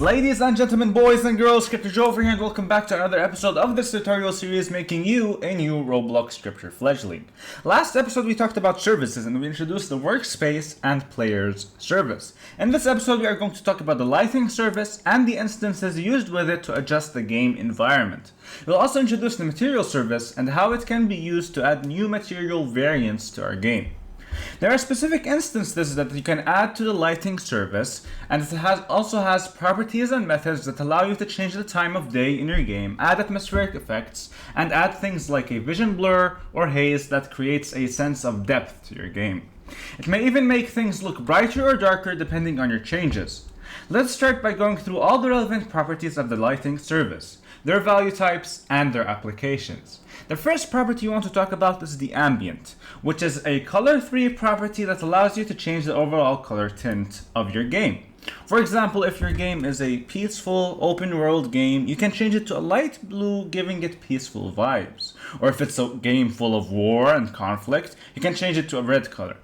Ladies and gentlemen, boys and girls, Scripture Joe over here, and welcome back to another episode of this tutorial series making you a new Roblox Scripture fledgling. Last episode we talked about services and we introduced the workspace and players service. In this episode we are going to talk about the lighting service and the instances used with it to adjust the game environment. We'll also introduce the material service and how it can be used to add new material variants to our game. There are specific instances that you can add to the lighting service, and it also has properties and methods that allow you to change the time of day in your game, add atmospheric effects, and add things like a vision blur or haze that creates a sense of depth to your game. It may even make things look brighter or darker depending on your changes. Let's start by going through all the relevant properties of the lighting service, their value types, and their applications. The first property you want to talk about is the Ambient, which is a color-free property that allows you to change the overall color tint of your game. For example, if your game is a peaceful, open-world game, you can change it to a light blue, giving it peaceful vibes. Or if it's a game full of war and conflict, you can change it to a red color.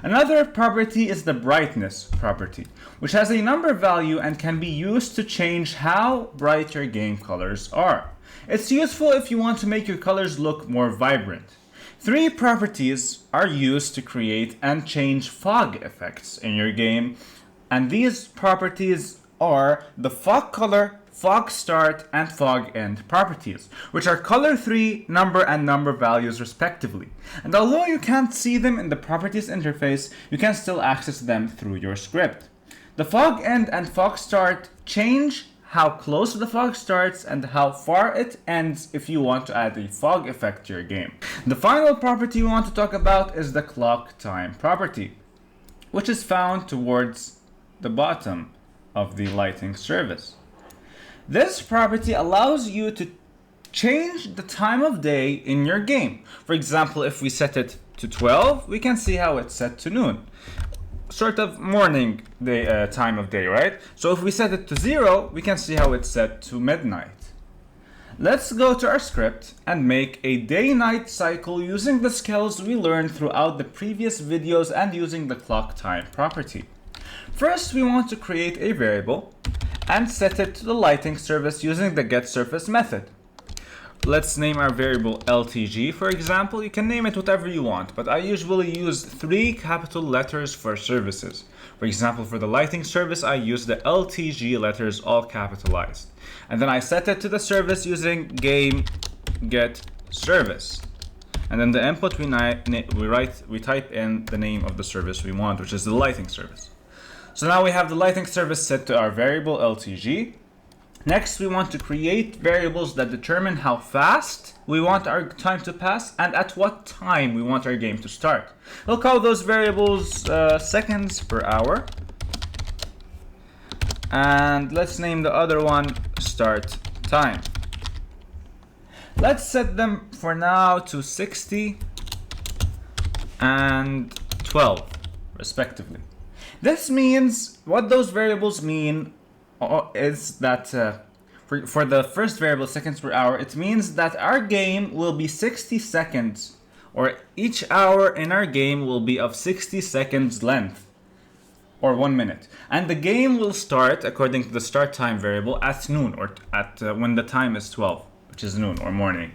Another property is the brightness property, which has a number value and can be used to change how bright your game colors are. It's useful if you want to make your colors look more vibrant. Three properties are used to create and change fog effects in your game, and these properties are the fog color, fog start, and fog end properties, which are color 3, number, and number values respectively. And although you can't see them in the properties interface, you can still access them through your script. The fog end and fog start change how close the fog starts and how far it ends if you want to add a fog effect to your game. The final property we want to talk about is the ClockTime property, which is found towards the bottom of the lighting service. This property allows you to change the time of day in your game. For example, if we set it to 12, we can see how it's set to noon. Sort of morning day, time of day, right? So if we set it to 0, we can see how it's set to midnight. Let's go to our script and make a day-night cycle using the skills we learned throughout the previous videos and using the ClockTime property. First, we want to create a variable and set it to the lighting service using the getSurface method. Let's name our variable LTG, for example. You can name it whatever you want, but I usually use 3 capital letters for services. For example, for the lighting service, I use the LTG letters all capitalized. And then I set it to the service using game get service. And then the input we type in the name of the service we want, which is the lighting service. So now we have the lighting service set to our variable LTG. Next, we want to create variables that determine how fast we want our time to pass and at what time we want our game to start. We'll call those variables seconds per hour. And let's name the other one start time. Let's set them for now to 60 and 12, respectively. This means, what those variables mean is that for the first variable, seconds per hour, it means that our game will be 60 seconds, or each hour in our game will be of 60 seconds length, or 1 minute. And the game will start, according to the start time variable, at noon, or at when the time is 12, which is noon, or morning.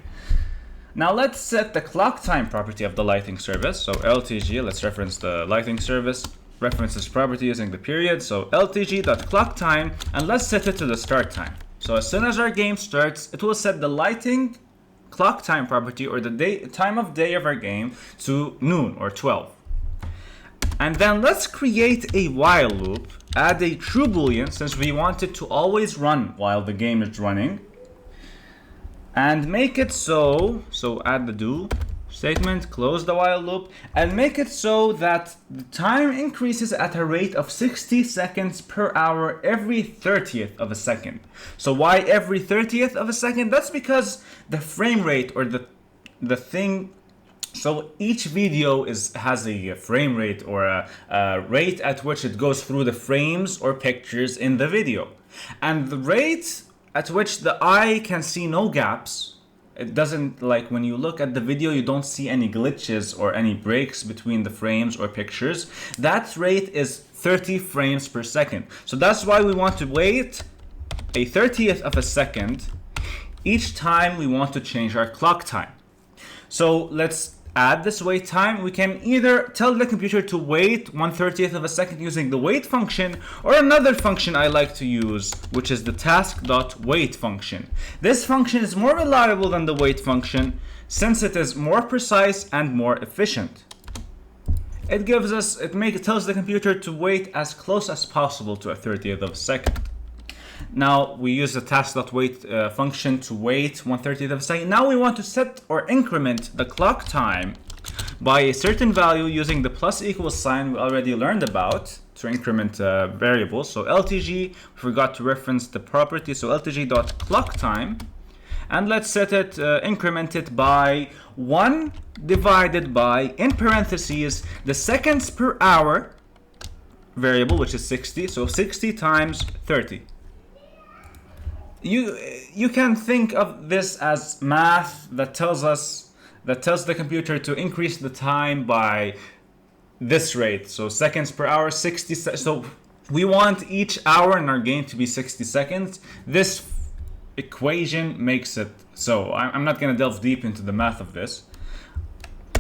Now let's set the clock time property of the lighting service. So LTG, let's reference the lighting service. Reference this property using the period, so LTG.clockTime, and let's set it to the start time. So as soon as our game starts, it will set the lighting clock time property, or the time of day of our game, to noon or 12. And then let's create a while loop, add a true boolean since we want it to always run while the game is running, and make it so add the do statement, close the while loop, and make it so that the time increases at a rate of 60 seconds per hour every 30th of a second. So why every 30th of a second? That's because the frame rate, or the thing, so each video has a frame rate, or a rate at which it goes through the frames or pictures in the video. And the rate at which the eye can see no gaps, it doesn't, like when you look at the video, you don't see any glitches or any breaks between the frames or pictures. That rate is 30 frames per second. So that's why we want to wait a 30th of a second each time we want to change our clock time. So let's add this wait time. We can either tell the computer to wait 1/30th of a second using the wait function, or another function I like to use, which is the task.wait function. This function is more reliable than the wait function since it is more precise and more efficient. It tells the computer to wait as close as possible to a 30th of a second. Now we use the task.wait function to wait 1/30th of a second. Now we want to set or increment the clock time by a certain value using the plus equals sign we already learned about to increment variables. So LTG, we forgot to reference the property, so LTG.clocktime, and let's set it, increment it by 1 divided by, in parentheses, the seconds per hour variable, which is 60, so 60 times 30. You can think of this as math that tells the computer to increase the time by this rate. So seconds per hour, 60. So we want each hour in our game to be 60 seconds. This equation makes it so. I'm not going to delve deep into the math of this.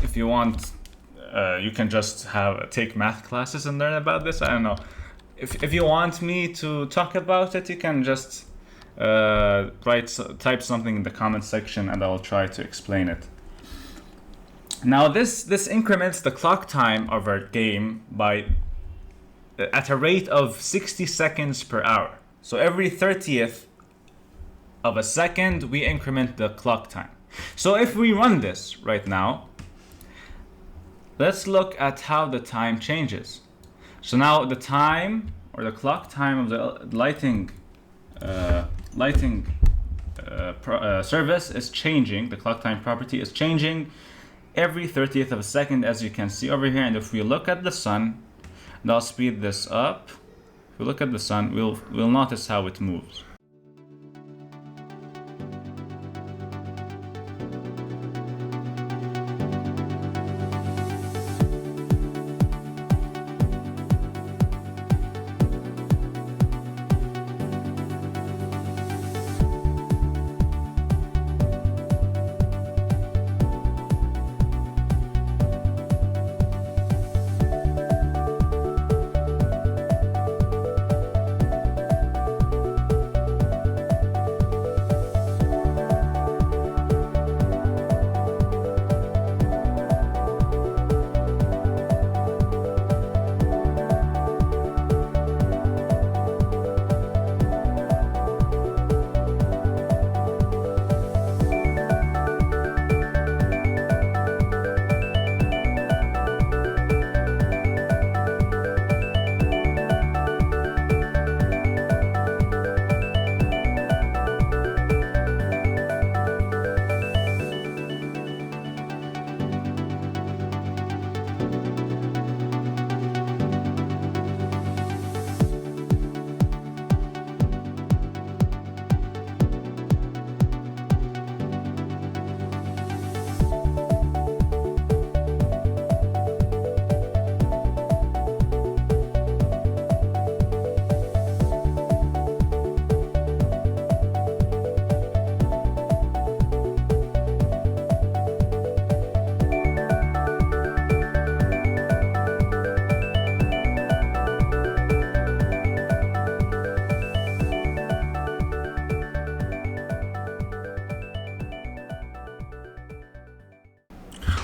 If you want, you can just take math classes and learn about this. I don't know. If you want me to talk about it, you can just type something in the comment section and I'll try to explain it. Now this increments the clock time of our game by at a rate of 60 seconds per hour. So every 30th of a second we increment the clock time. So if we run this right now, let's look at how the time changes. So now the time, or the clock time of the lighting service is changing. The clock time property is changing every 30th of a second, as you can see over here. And if we look at the sun, and I'll speed this up. If we look at the sun, we'll notice how it moves.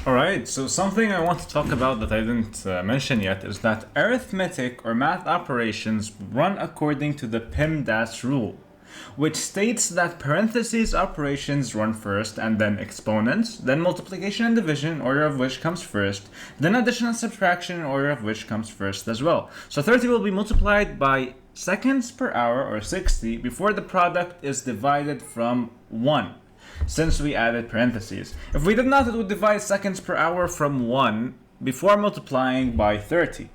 Alright, so something I want to talk about that I didn't mention yet is that arithmetic or math operations run according to the PEMDAS rule, which states that parentheses operations run first, and then exponents, then multiplication and division, order of which comes first, then addition and subtraction, order of which comes first as well. So 30 will be multiplied by seconds per hour, or 60, before the product is divided from 1. Since we added parentheses. If we did not, it would divide seconds per hour from 1 before multiplying by 30.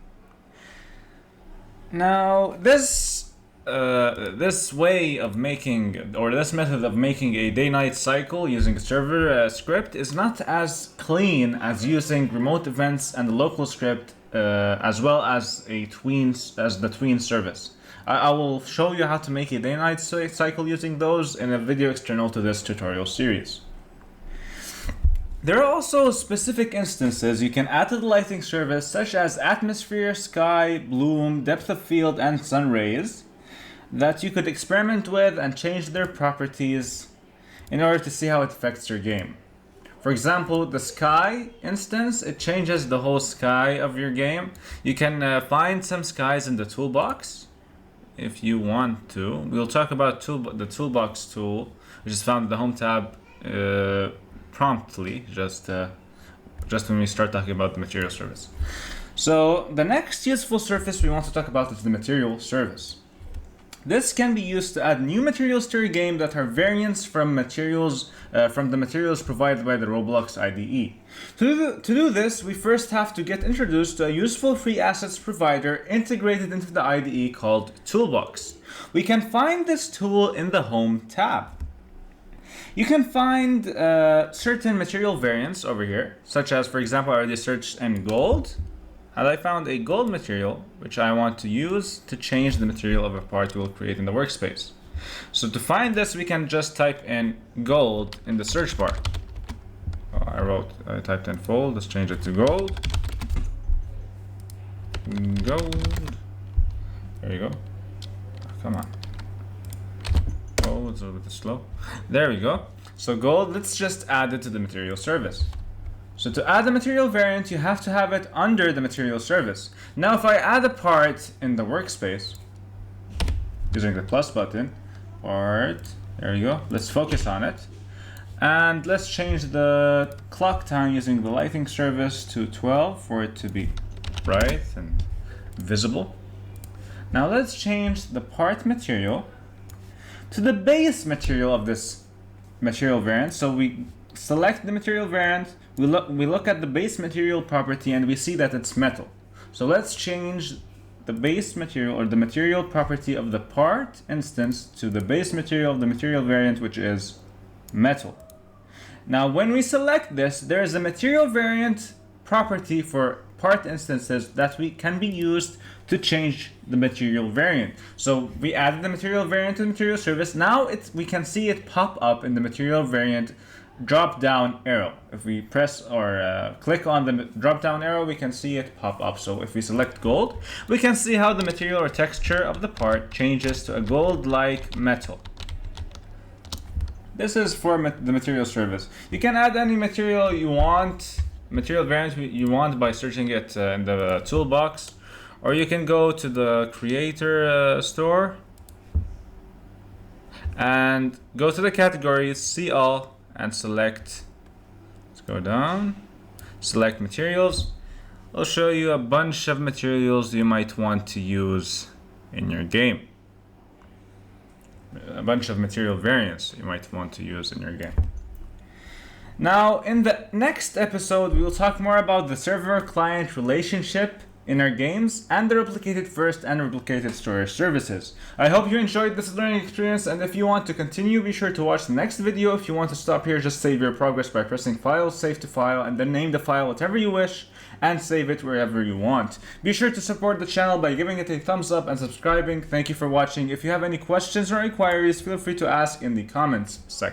Now, this way of making, or this method of making a day-night cycle using a server script is not as clean as using remote events and the local script, as well as the tween service. I will show you how to make a day-night cycle using those in a video external to this tutorial series. There are also specific instances you can add to the lighting service, such as atmosphere, sky, bloom, depth of field, and sun rays, that you could experiment with and change their properties in order to see how it affects your game. For example, the sky instance, it changes the whole sky of your game. You can find some skies in the toolbox if you want to. We'll talk about the toolbox tool, which is found in the home tab promptly, just when we start talking about the material service. So the next useful surface we want to talk about is the material service. This can be used to add new materials to your game that are variants from the materials provided by the Roblox IDE. To do this, we first have to get introduced to a useful free assets provider integrated into the IDE called Toolbox. We can find this tool in the Home tab. You can find certain material variants over here, such as, for example, I already searched in gold, and I found a gold material, which I want to use to change the material of a part we'll create in the workspace. So to find this, we can just type in gold in the search bar. I typed in fold, let's change it to gold. Gold. There you go. Come on. Oh, it's a little bit slow. There we go. So gold, let's just add it to the material service. So to add the material variant, you have to have it under the material service. Now if I add a part in the workspace, using the plus button, part, there you go, let's focus on it. And let's change the clock time using the lighting service to 12 for it to be bright and visible. Now let's change the part material to the base material of this material variant. So we select the material variant, we look at the base material property, and we see that it's metal. So let's change the base material, or the material property of the part instance, to the base material of the material variant, which is metal. Now when we select this, there is a material variant property for part instances that can be used to change the material variant. So we added the material variant to the material service. Now we can see it pop up in the material variant drop down arrow. If we press or click on the drop down arrow, we can see it pop up. So if we select gold, we can see how the material or texture of the part changes to a gold-like metal. This is for the material service. You can add any material you want, material variant you want, by searching it in the toolbox, or you can go to the creator store and go to the categories, see all, and select, let's go down, select materials. I'll show you a bunch of materials you might want to use in your game. A bunch of material variants you might want to use in your game. Now, in the next episode, we will talk more about the server-client relationship in our games and the replicated first and replicated storage services. I hope you enjoyed this learning experience, and if you want to continue, be sure to watch the next video. If you want to stop here, just save your progress by pressing File, Save to File, and then name the file whatever you wish and save it wherever you want. Be sure to support the channel by giving it a thumbs up and subscribing. Thank you for watching. If you have any questions or inquiries, feel free to ask in the comments section.